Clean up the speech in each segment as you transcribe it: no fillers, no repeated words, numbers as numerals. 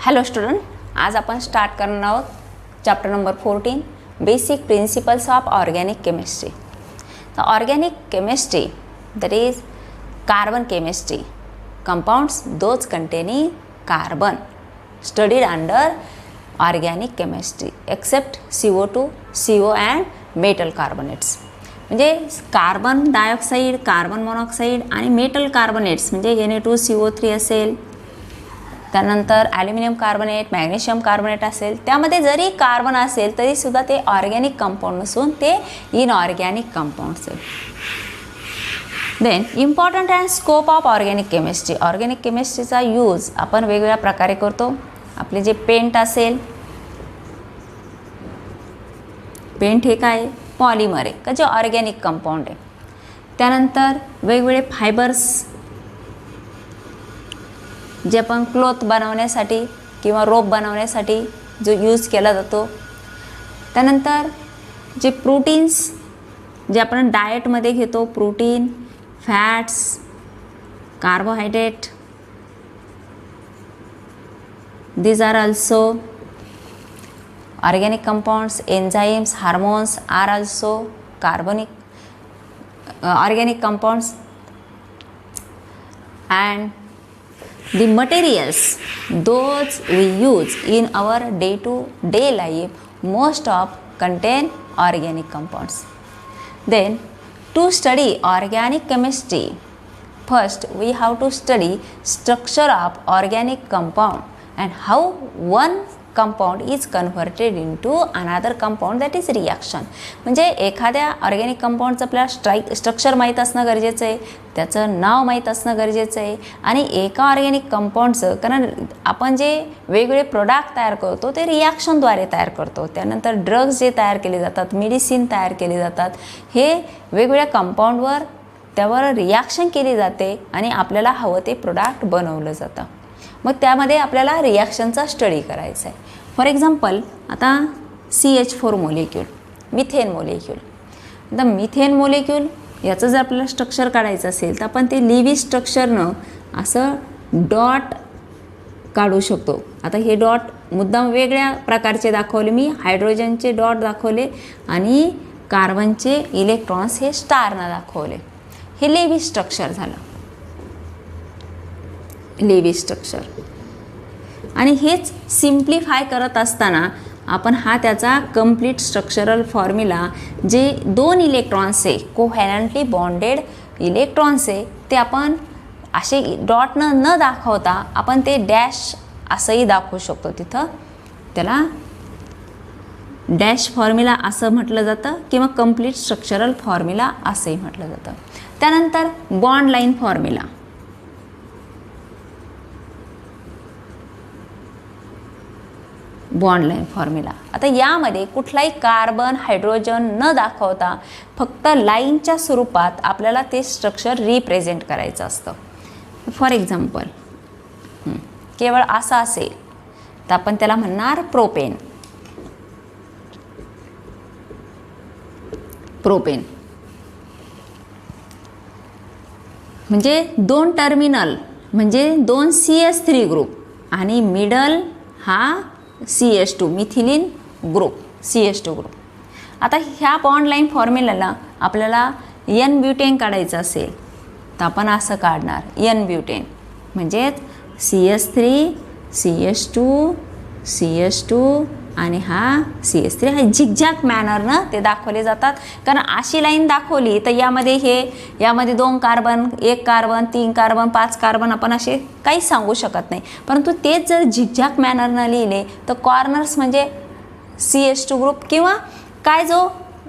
Hello student, आज आपण start करणार आहोत chapter number 14 basic principles of organic chemistry. तर organic chemistry that is carbon chemistry, compounds those containing carbon studied under organic chemistry except CO2, CO and metal carbonates. म्हणजे carbon dioxide, carbon monoxide आणि metal carbonates म्हणजे Na2CO3 असेल, त्यानंतर aluminium carbonate, magnesium carbonate असेल, त्यामध्ये जरी carbon असेल तरीसुद्धा ते ऑर्गॅनिक कंपाऊंड नसून ते इनऑर्गॅनिक कंपाऊंड्स आहेत. Then important and scope of organic chemistry. Organic केमिस्ट्रीचा यूज आपण वेगवेगळ्या प्रकारे करतो. आपले जे पेंट असेल, पेंट हे काय पॉलिमर आहे का जे ऑर्गॅनिक कंपाऊंड आहे. त्यानंतर वेगवेगळे फायबर्स जे आपण क्लॉथ बनवण्यासाठी किंवा रोप बनवण्यासाठी जो यूज केला जातो. त्यानंतर जे प्रोटीन्स जे आपण डाएटमध्ये घेतो, protein, fats, carbohydrate, these are also organic compounds. Enzymes, hormones are also organic compounds. And the materials those we use in our day-to-day life most of contain organic compounds. Then to study organic chemistry, first we have to study structure of organic compound and how one compound is converted into another compound, that is reaction. म्हणजे एखाद्या organic कंपाऊंडचं आपल्याला structure माहीत असणं गरजेचं आहे, त्याचं नाव माहीत असणं गरजेचं आहे. आणि एका ऑर्गॅनिक कंपाऊंडचं, कारण आपण जे वेगवेगळे प्रोडक्ट तयार करतो ते रिॲक्शनद्वारे तयार करतो. त्यानंतर ड्रग्ज जे तयार केले जातात, मेडिसिन तयार केले जातात, हे वेगवेगळ्या कंपाऊंडवर त्यावर रिॲक्शन केली जाते आणि आपल्याला हवं ते प्रोडक्ट बनवलं जातं. मग त्यामध्ये आपल्याला रिॲक्शनचा स्टडी करायचा आहे. फॉर एक्झाम्पल आता CH4 मोलिक्यूल, मिथेन मोलिक्यूल. आता मिथेन मोलिक्यूल याचं जर आपल्याला स्ट्रक्चर काढायचं असेल तर आपण ते लिव्ही स्ट्रक्चरनं असं डॉट काढू शकतो. आता हे डॉट मुद्दाम वेगळ्या प्रकारचे दाखवले मी. हायड्रोजनचे डॉट दाखवले आणि कार्बनचे इलेक्ट्रॉन्स हे स्टारनं दाखवले. हे लिव्ही स्ट्रक्चर झालं, लिव्ही स्ट्रक्चर. आणि हेच सिम्प्लिफाय करत असताना आपण हा त्याचा कंप्लीट स्ट्रक्चरल फॉर्म्युला जे दोन इलेक्ट्रॉन्स आहे, कोव्हॅलंटली बॉन्डेड इलेक्ट्रॉन्स आहे, ते आपण असे डॉटनं न दाखवता आपण ते डॅश असंही दाखवू शकतो. तिथं त्याला डॅश फॉर्म्युला असं म्हटलं जातं किंवा कंप्लीट स्ट्रक्चरल फॉर्म्युला असंही म्हटलं जातं. त्यानंतर bond line formula. Bond line formula. आता यामध्ये कुठलाही कार्बन, हायड्रोजन न दाखवता फक्त लाईनच्या स्वरूपात आपल्याला ते स्ट्रक्चर रिप्रेझेंट करायचं असतं. फॉर एक्झाम्पल केवळ असं असेल तर आपण त्याला म्हणणार प्रोपेन. प्रोपेन म्हणजे दोन टर्मिनल म्हणजे दोन CH3 ग्रुप आणि मिडल हा CH2 methylene group, CH2 group. आता ह्या बॉन्ड लाईन फॉर्म्युलाला आपल्याला N ब्युटेन काढायचं असेल तर आपण असं काढणार N ब्युटेन म्हणजेच CH3, CH2, CH2 आणि हा CH3 हा झिगझॅग मॅनरनं ते दाखवले जातात. कारण अशी लाईन दाखवली तर यामध्ये 2 कार्बन, 1 कार्बन, 3 कार्बन, 5 कार्बन आपण असे काहीच सांगू शकत नाही. परंतु तेच जर झिगझॅग मॅनरनं लिहिले तर कॉर्नर्स म्हणजे CH2 ग्रुप किंवा काय जो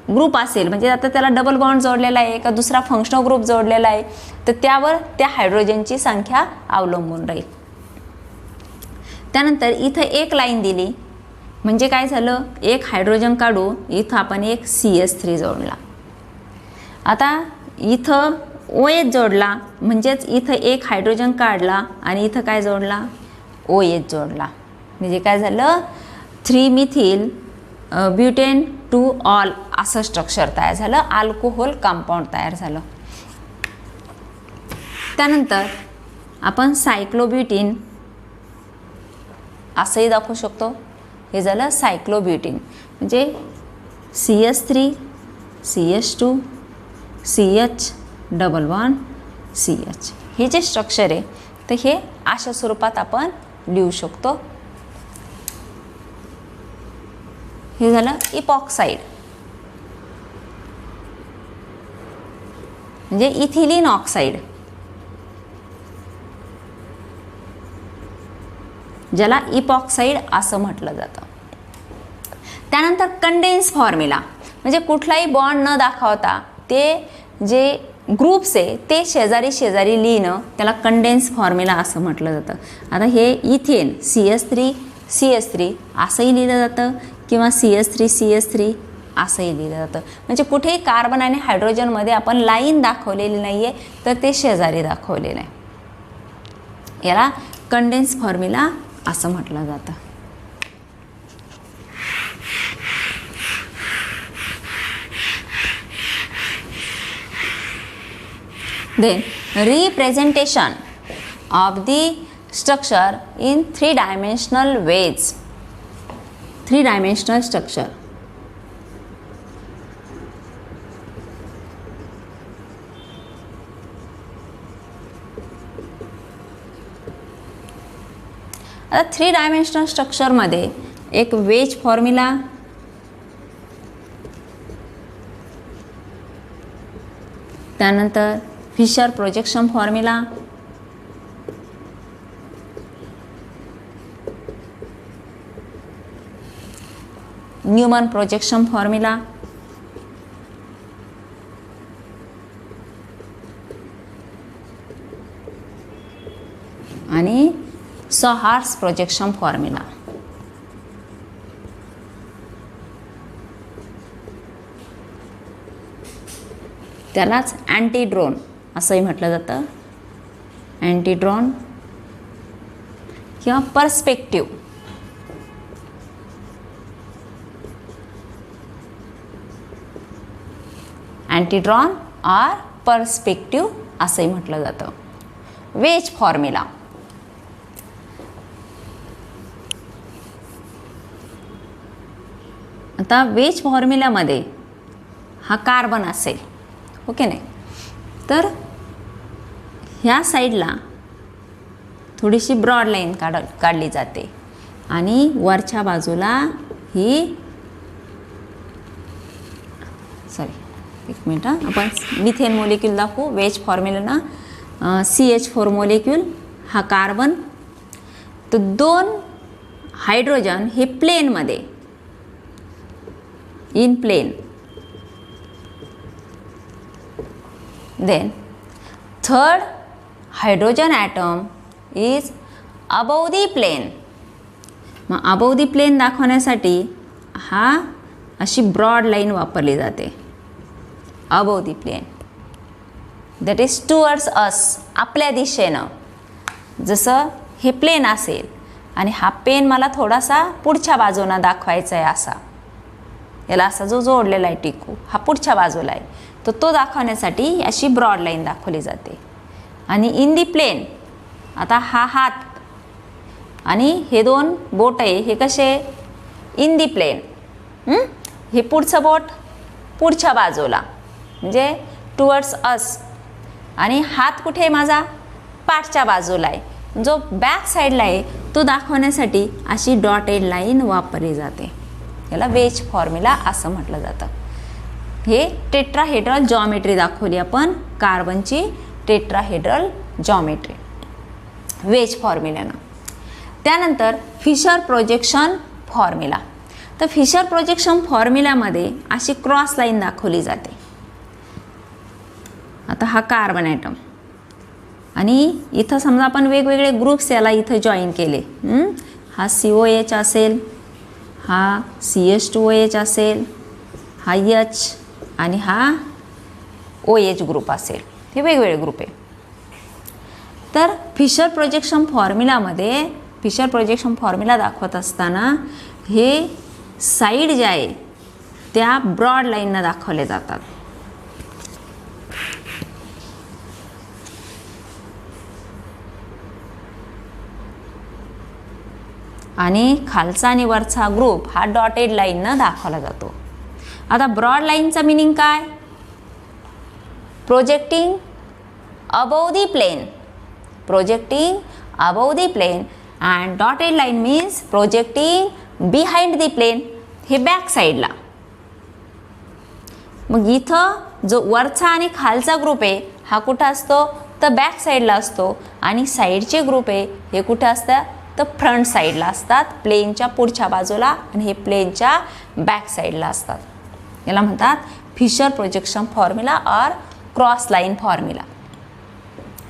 ग्रुप असेल, म्हणजे आता त्याला डबल बॉन्ड जोडलेला आहे का दुसरा फंक्शनल ग्रुप जोडलेला आहे तर त्यावर त्या हायड्रोजनची संख्या अवलंबून राहील. त्यानंतर इथं एक लाईन दिली म्हणजे काय झालं, एक हायड्रोजन काढू, इथं आपण एक CH3 जोडला. आता इथं OH जोडला म्हणजेच इथं एक हायड्रोजन काढला आणि इथं काय जोडला, OH जोडला. म्हणजे काय झालं, 3 मिथिल ब्युटेन 2 ऑल असं स्ट्रक्चर तयार झालं, अल्कोहोल कंपाऊंड तयार झालं. त्यानंतर आपण सायक्लोब्युटीन असंही दाखवू शकतो. हे झालं सायक्लोब्युटेन, म्हणजे CH3 CH2 CH double bond CH. हे जे स्ट्रक्चर आहे तर हे अशा स्वरूपात आपण लिहू शकतो. हे झालं इपॉक्साइड, म्हणजे इथिलीन ऑक्साईड, ज्याला इपॉक्साइड असं म्हटलं जातं. त्यानंतर कंडेन्स फॉर्म्युला, म्हणजे कुठलाही बॉन्ड न दाखवता ते जे ग्रुप्स आहे ते शेजारी शेजारी लिहिणं, त्याला कंडेन्स फॉर्म्युला असं म्हटलं जातं. आता हे इथेन CH3 CH3 असंही लिहिलं जातं किंवा CH3 CH3 असंही लिहिलं जातं. म्हणजे कुठेही कार्बन आणि हायड्रोजनमध्ये आपण लाईन दाखवलेली नाही आहे, तर ते शेजारी दाखवलेलं आहे. याला कंडेन्स फॉर्म्युला असं म्हटलं जातं. Then representation of the structure in three-dimensional ways. Three-dimensional structure. आता 3-dimensional स्ट्रक्चरमध्ये एक वेज फॉर्म्युला, त्यानंतर Fischer projection formula, Newman projection formula, आणि सॉहार्स प्रोजेक्शन फॉर्म्युला. त्यालाच अँटीड्रोन असंही म्हटलं जातं. अँटीड्रोन किंवा पर्स्पेक्टिव्ह. अँटीड्रॉन ऑर पर्स्पेक्टिव्ह असंही म्हटलं जातं. वेज फॉर्म्युला, आता वेज फॉर्म्युल्यामध्ये हा कार्बन असेल, ओके नाही, तर ह्या साईडला थोडीशी ब्रॉड लाईन काढली जाते आणि वरच्या बाजूला ही, सॉरी एक मिनिट, आपण मिथेन मोलिक्यूल दाखवू. वेज फॉर्म्युला CH4 मोलिक्यूल हा कार्बन, तर 2 हायड्रोजन हे प्लेनमध्ये, in plane. Then third hydrogen atom is above the plane. मग above the plane दाखवण्यासाठी हा अशी ब्रॉड लाईन वापरली जाते. above the plane, that is towards us, आपल्या दिशेनं. जसं हे प्लेन असेल आणि हा पेन मला थोडासा पुढच्या बाजूला दाखवायचा आहे, असा याला असा जो जोडलेला आहे टिकू, हा पुढच्या बाजूला आहे, तर तो दाखवण्यासाठी अशी ब्रॉड लाईन दाखवली जाते. आणि इन दी प्लेन, आता हा हात आणि हे 2 बोट आहे, हे कसे इन दी प्लेन. हे पुढचं बोट पुढच्या बाजूला, म्हणजे टुवर्ड्स अस, आणि हात कुठे आहे माझा, पाठच्या बाजूला आहे. जो बॅक साईडला आहे तो दाखवण्यासाठी अशी डॉटेड लाईन वापरली जाते. याला वेज फॉर्म्युला असं म्हटलं जातं. हे टेट्राहेड्रल जॉमेट्री दाखवली आपण, कार्बनची टेट्राहेड्रल जॉमेट्री वेज फॉर्म्युल्यानं. त्यानंतर फिशर प्रोजेक्शन फॉर्म्युला. तर फिशर प्रोजेक्शन फॉर्म्युल्यामध्ये अशी क्रॉस लाईन दाखवली जाते. आता हा कार्बन ॲटम आणि इथं समजा आपण वेगवेगळे ग्रुप्स याला इथं जॉईन केले. हा COH असेल, हा CH2OH असेल, हा H आणि हा OH ग्रुप असेल. हे वेगवेगळे ग्रुप आहे. तर फिशर प्रोजेक्शन फॉर्म्युलामध्ये, फिशर प्रोजेक्शन फॉर्म्युला दाखवत असताना हे साईड ज्या आहे त्या ब्रॉड लाईननं दाखवले जातात. आणि खालचा आणि वरचा ग्रुप हा डॉटेड लाईननं दाखवला जातो. आता ब्रॉड लाईनचा मिनिंग काय? Projecting above the plane, projecting above the plane. And dotted line means projecting behind the plane, हे बॅक साईडला. मग इथं जो वरचा आणि खालचा ग्रुप आहे हा कुठं असतो? तर बॅक साईडला असतो. आणि साईडचे ग्रुप आहे हे कुठं असतात? तर फ्रंट साईडला असतात, प्लेनच्या पुढच्या बाजूला, आणि हे प्लेनच्या बॅक साईडला असतात. याला म्हणतात फिशर प्रोजेक्शन फॉर्म्युला और cross line formula.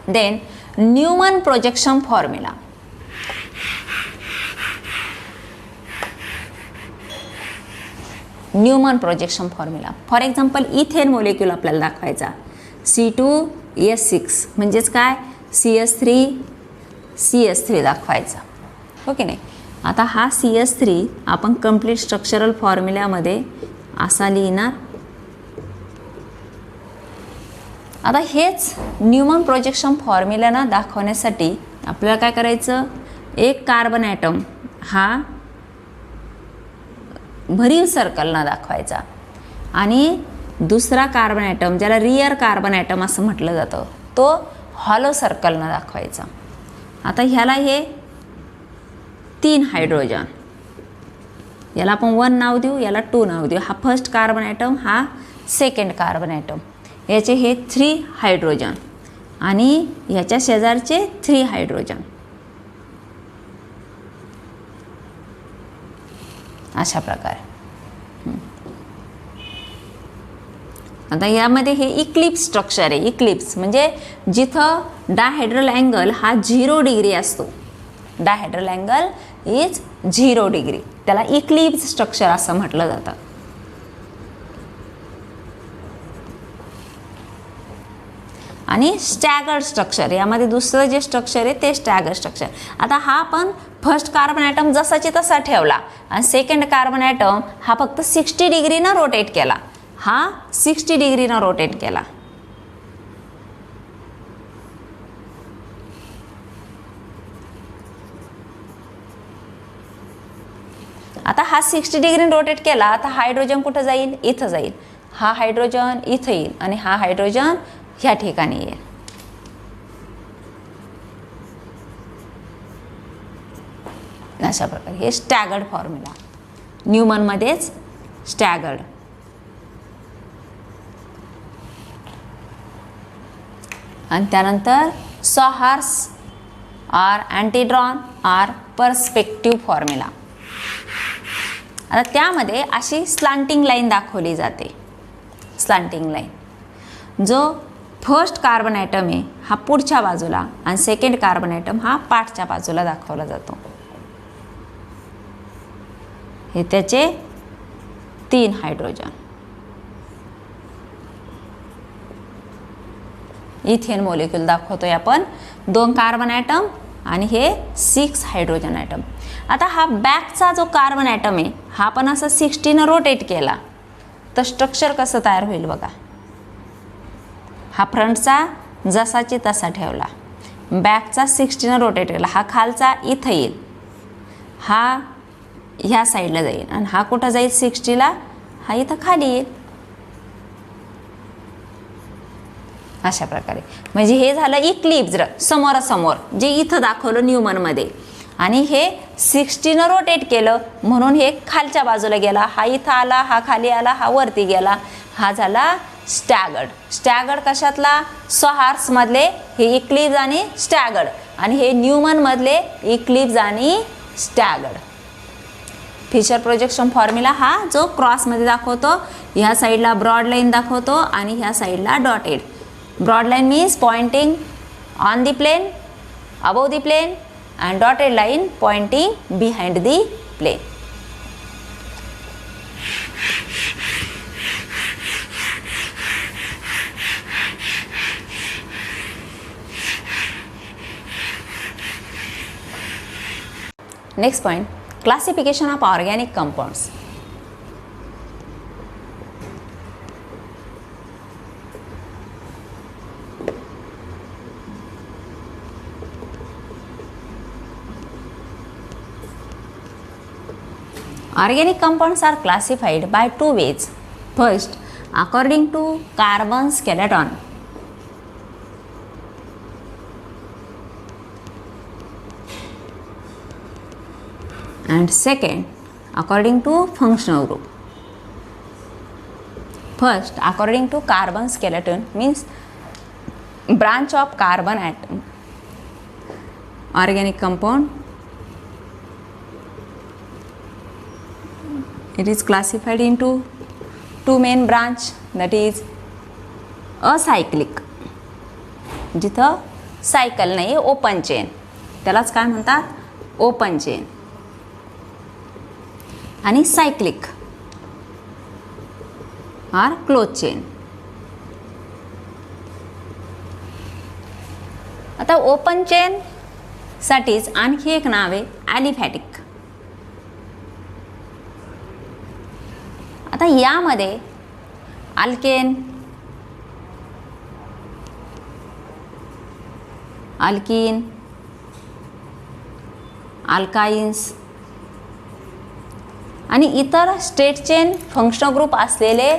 Then Newman projection formula. Newman projection formula. For example ethane molecule आपल्याला दाखवायचा, C2S6 म्हणजेच काय? CS3 दाखवायचा, हो की नाही? आता हा CS3 आपण कंप्लीट स्ट्रक्चरल फॉर्म्युल्यामध्ये असा लिहिणार. आता हेच न्यूमन प्रोजेक्शन फॉर्म्युल्यानं दाखवण्यासाठी आपल्याला काय करायचं? एक कार्बन ॲटम हा भरीव सर्कलनं दाखवायचा आणि दुसरा कार्बन ॲटम, ज्याला रियर कार्बन ॲटम असं म्हटलं जातं, तो हॉलो सर्कलनं दाखवायचा. आता ह्याला हे 3 हायड्रोजन, याला आपण 1 नाव देऊ, याला 2 नाव देऊ. हा फर्स्ट कार्बन ॲटम, हा सेकंड कार्बन ॲटम. याचे हे 3 हायड्रोजन आणि ह्याच्या शेजारचे 3 हायड्रोजन, अशा प्रकारे. आता यामध्ये हे इक्लिप्स स्ट्रक्चर आहे. इक्लिप्स म्हणजे जिथं डायहेड्रल अँगल हा 0 डिग्री असतो. डायहेड्रल अँगल इज 0 डिग्री, त्याला इक्लिप्स स्ट्रक्चर असं म्हटलं जातं. आणि स्टॅगर्ड स्ट्रक्चर, यामध्ये दुसरं जे स्ट्रक्चर आहे ते स्टॅगर्ड स्ट्रक्चर. आता हा आपण फर्स्ट कार्बन ॲटम जसाची तसा ठेवला आणि सेकंड कार्बन ॲटम हा फक्त 60 डिग्रीनं रोटेट केला. हा 60 डिग्रीनं रोटेट केला. आता हा 60 डिग्रीनं रोटेट केला. आता हायड्रोजन कुठं जाईल? इथं जाईल. हा हायड्रोजन इथं येईल आणि हा हायड्रोजन ह्या ठिकाणी येईल. अशा प्रकारे हे स्टॅगर्ड फॉर्म्युला, न्यूमनमध्येच स्टॅगर्ड. आणि त्यानंतर सॉहार्स आर अँटीड्रॉन आर पर्स्पेक्टिव्ह फॉर्म्युला. आता त्यामध्ये अशी स्लांटिंग लाईन दाखवली जाते. स्लांटिंग लाईन, जो फर्स्ट कार्बन ॲटम आहे हा पुढच्या बाजूला आणि सेकंड कार्बन ॲटम हा पाठच्या बाजूला दाखवला जातो. हे त्याचे 3 हायड्रोजन. इथेन मोलेक्यूल दाखवतोय आपण, 2 कार्बन ॲटम आणि हे 6 हायड्रोजन ॲटम. आता हा बॅकचा जो कार्बन ॲटम आहे हा आपण असं 60 रोटेट केला तर स्ट्रक्चर कसं तयार होईल बघा. हा फ्रंटचा जसाची तसा ठेवला, बॅकचा 60 रोटेट केला, हा खालचा इथं येईल, हा ह्या साईडला जाईल आणि हा कुठं जाईल? 60ला, हा इथं खाली येईल. अशा प्रकारे म्हणजे हे झालं इक्लिप्स, समोरासमोर जे इथं दाखवलं न्यूमनमध्ये. आणि हे 60 रोटेट केलं म्हणून हे खालच्या बाजूला गेला, हा इथं आला, हा खाली आला, हा वरती गेला. हा झाला स्टॅगर्ड. स्टॅगर्ड कशातला? सॉहार्समधले हे इक्लिप्स आणि स्टॅगर्ड, आणि हे न्यूमनमधले इक्लिप्स आणि स्टॅगर्ड. फिशर प्रोजेक्शन फॉर्म्युला हा जो क्रॉसमध्ये दाखवतो, ह्या साईडला ब्रॉड लाईन दाखवतो आणि ह्या साईडला dotted. Broad line means pointing on the plane, above the plane, and dotted line pointing behind the plane. Next point, classification of organic compounds. Organic compounds are classified by two ways. First, according to carbon skeleton. And second, according to functional group. First, according to carbon skeleton means branch of carbon atom. Organic compound, it is classified into two main branch, that is असायक्लिक, जिथं cycle नाही, open chain, त्यालाच काय म्हणतात open chain, आणि cyclic R close chain. आता open chain साठीच आणखी एक नाव आहे ॲलिफॅटिक. आता यामध्ये अल्केन, अल्कीन, अल्काइन्स आणि इतर स्ट्रेट चेन फंक्शनल ग्रुप असलेले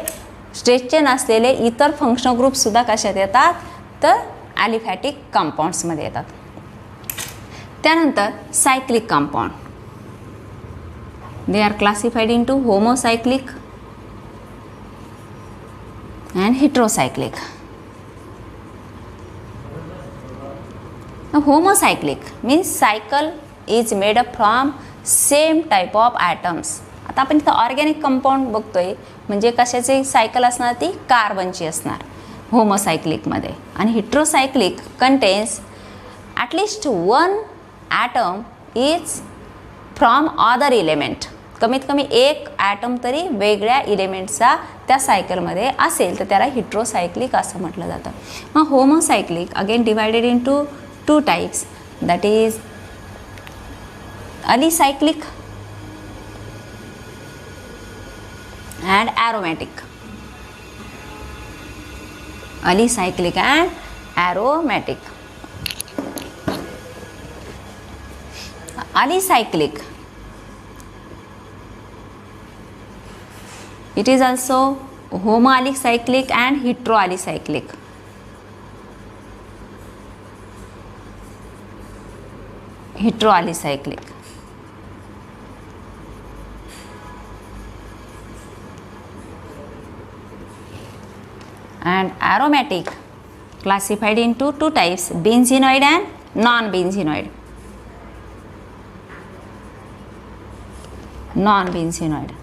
इतर फंक्शनल ग्रुप सुद्धा कशात येतात तर ॲलिफॅटिक कंपाऊंड्समध्ये येतात. त्यानंतर cyclic compound, they are classified into homocyclic and heterocyclic. Now, homocyclic means cycle is made up from same type of atoms. आता आपण इथं ऑर्गॅनिक कंपाऊंड बघतोय, म्हणजे कशाची सायकल असणार ती कार्बनची असणार होमोसायक्लिकमध्ये. आणि heterocyclic contains at least one atom is from other element. कमीत कमी एक ॲटम तरी वेगळ्या इलेमेंटचा त्या सायकलमध्ये असेल तर त्याला हेट्रोसायक्लिक असं म्हटलं जातं. मग homocyclic again divided into two types, that is alicyclic and aromatic. Alicyclic and aromatic. Alicyclic, it is also homoalicyclic and heteroalicyclic. Heteroalicyclic. And aromatic classified into two types, benzenoid and non-benzenoid. Non-benzenoid.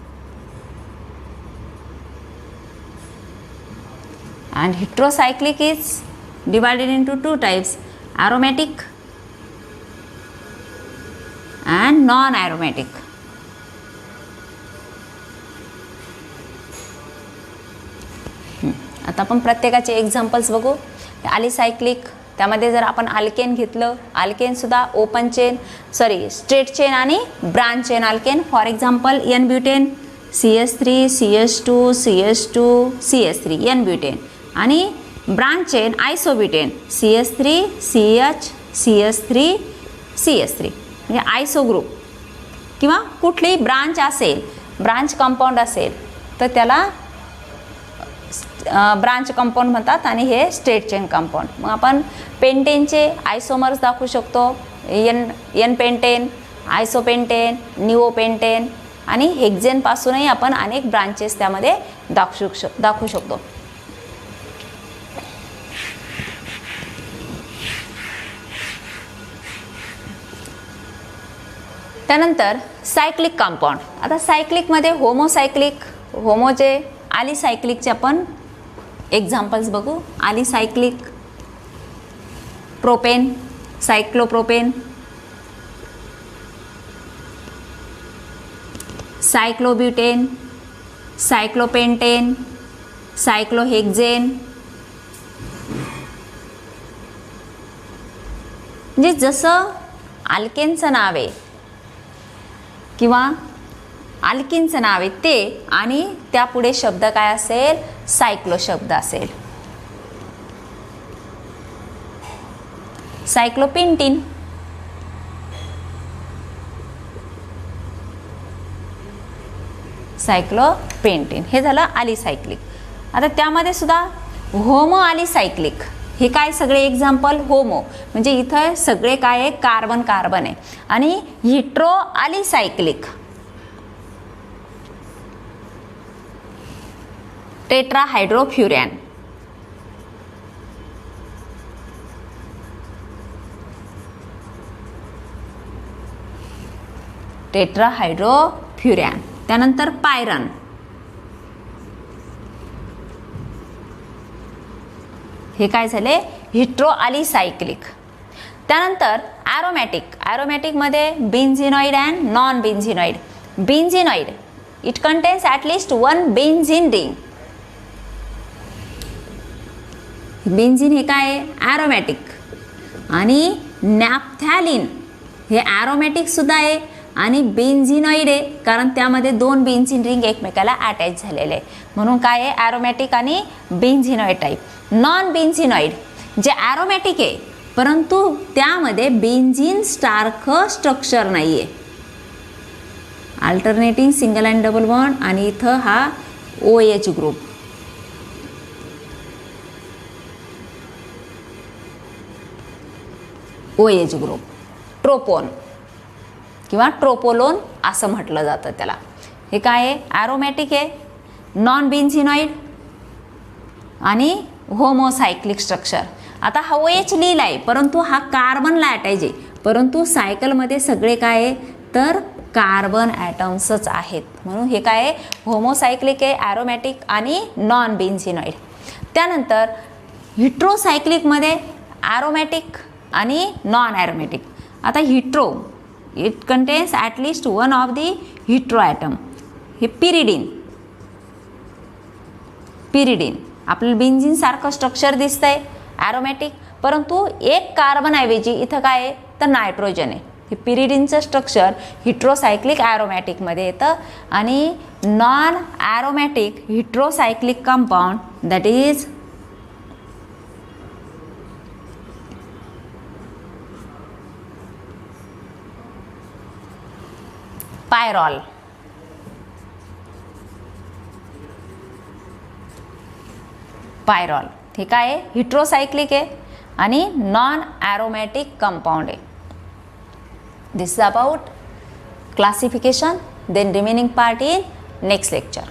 And heterocyclic is divided into two types, aromatic and non-aromatic. आता आपण प्रत्येकाचे examples बघू. अलिसायक्लिक, त्यामध्ये जर आपण alkane घेतलं, अल्केनसुद्धा open chain straight chain आणि branch chain alkane. For example n butane, CH3 CH2 CH2 CH3 n butane. आणि branch chain isobutane CH3 CH CH3 CH3, म्हणजे आयसो ग्रुप. किंवा कुठलीही ब्रांच असेल, ब्रांच कंपाऊंड असेल तर त्याला ब्रांच कंपाऊंड म्हणतात आणि हे स्ट्रेट चेन कंपाऊंड. मग आपण पेंटेनचे आयसोमर्स दाखवू शकतो, एन पेंटेन, आयसोपेंटेन, निओपेंटेन आणि हेक्झेनपासूनही आपण अनेक ब्रांचेस त्यामध्ये दाखवू शकतो. त्यानंतर सायक्लिक कंपाऊंड. आता सायक्लिकमध्ये होमोसायक्लिक, होमोचे अलिसायक्लिकचे आपण एक्झाम्पल्स बघू. अलिसायक्लिक, प्रोपेन, सायक्लोप्रोपेन, सायक्लोब्युटेन, सायक्लोपेंटेन, सायक्लोहेक्झेन. म्हणजे जसं अल्केनचं नाव आहे किंवा अल्किनचं नाव आहे ते, आणि त्यापुढे शब्द काय असेल, सायक्लो शब्द असेल. सायक्लोपेंटीन, सायक्लोपेंटेन. हे झालं अलिसायक्लिक. आता त्यामध्ये सुद्धा होमो अलिसायक्लिक हे काय सगळे एक्झाम्पल होमो म्हणजे इथं सगळे काय आहे कार्बन कार्बन आहे. आणि हिट्रो अलिसायक्लिक टेट्राहायड्रोफ्युरॅन. टेट्राहायड्रोफ्युरॅन. त्यानंतर पायरन. हे काय झाले हिट्रो अलिसायक्लिक. त्यानंतर ॲरोमॅटिक. ॲरोमॅटिकमध्ये benzenoid and non benzenoid. Benzenoid it contains at least one benzene ring. Benzene हे काय आहे ॲरोमॅटिक. आणि नॅफ्थॅलिन हे ॲरोमॅटिक सुद्धा आहे आणि बेन्झिनॉइड आहे कारण त्यामध्ये दोन बेन्झिन रिंग एकमेकाला अटॅच झालेले आहे म्हणून काय आहे ॲरोमॅटिक आणि बेन्झिनॉइड टाईप. नॉन बेन्झिनॉइड जे ॲरोमॅटिक आहे परंतु त्यामध्ये बेन्झिन सारखं स्ट्रक्चर नाही आहे. Alternating single and double bond आणि इथं हा OH group. OH group. Tropone किंवा ट्रोपोलोन असं म्हटलं जातं त्याला. हे काय आहे ॲरोमॅटिक आहे, नॉन बेन्झिनॉइड आणि होमोसायक्लिक स्ट्रक्चर. आता हा OH लिहिला आहे परंतु हा कार्बनला अटॅच आहे परंतु सायकलमध्ये सगळे काय आहे तर कार्बन ॲटम्सच आहेत म्हणून हे काय आहे होमोसायक्लिक आहे, ॲरोमॅटिक आणि नॉन बेन्झिनॉइड. त्यानंतर हिट्रोसायक्लिकमध्ये ॲरोमॅटिक आणि नॉन ॲरोमॅटिक. आता hetero it contains at least one of the hetero atom. हे पिरिडिन. पिरिडिन आपल्याला बेन्झिन सारखं स्ट्रक्चर दिसतंय ॲरोमॅटिक परंतु एक कार्बनऐवजी इथं काय आहे तर नायट्रोजन आहे. हे पिरिडिनचं स्ट्रक्चर हिट्रोसायक्लिक ॲरोमॅटिकमध्ये येतं. आणि non aromatic heterocyclic compound that is pyrrole. Pyrrole हे काय आहे हिट्रोसायक्लिक आहे आणि नॉन ॲरोमॅटिक कंपाऊंड आहे. This is about classification. Then remaining part in next lecture.